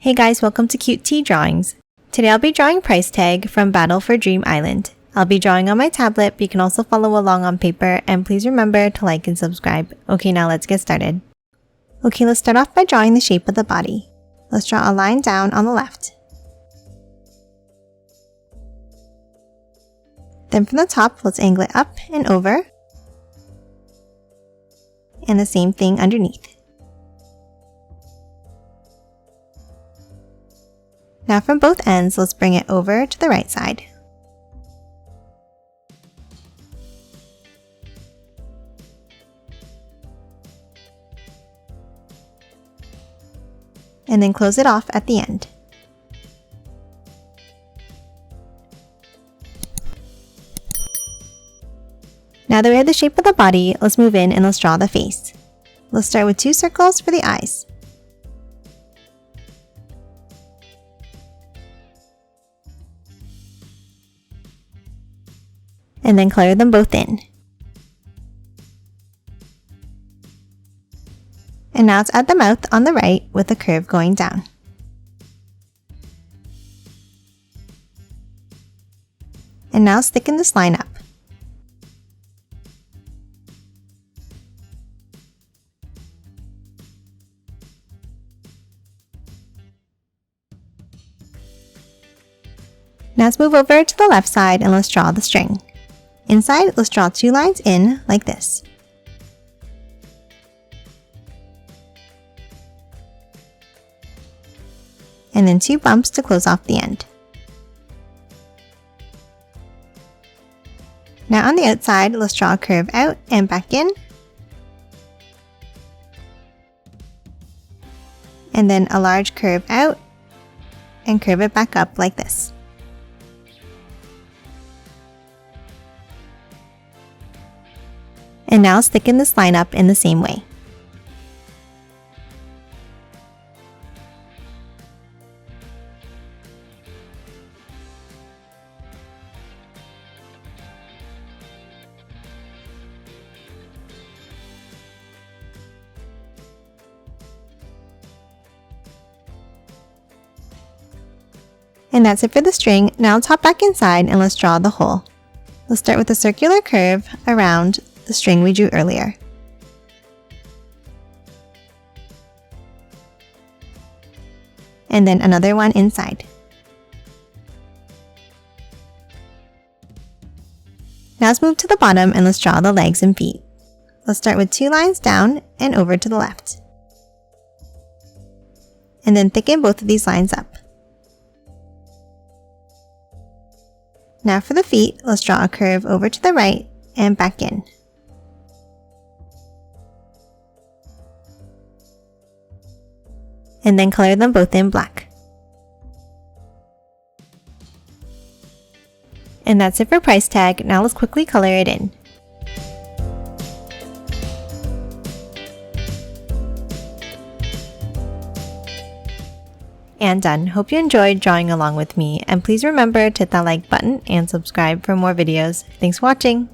Hey guys, welcome to Cute Tea Drawings. Today I'll be drawing Price Tag from Battle for Dream Island. I'll be drawing on my tablet, but you can also follow along on paper, and please remember to like and subscribe. Okay, now let's get started. Okay, let's start off by drawing the shape of the body. Let's draw a line down on the left. Then from the top, let's angle it up and over. And the same thing underneath. Now from both ends, let's bring it over to the right side. And then close it off at the end. Now that we have the shape of the body, let's move in and let's draw the face. Let's start with 2 circles for the eyes. And then color them both in. And now let's add the mouth on the right with a curve going down. And now let's thicken this line up. Now let's move over to the left side and let's draw the string. Inside, let's draw 2 lines in like this. And then 2 bumps to close off the end. Now on the outside, let's draw a curve out and back in. And then a large curve out and curve it back up like this. And now let's thicken this line up in the same way. And that's it for the string. Now let's hop back inside and let's draw the hole. Let's start with a circular curve around the string we drew earlier. And then another one inside. Now let's move to the bottom and let's draw the legs and feet. Let's start with 2 lines down and over to the left. And then thicken both of these lines up. Now for the feet, let's draw a curve over to the right and back in. And then color them both in black. And that's it for Price Tag. Now let's quickly color it in. And done. Hope you enjoyed drawing along with me, and please remember to hit that like button and subscribe for more videos. Thanks for watching!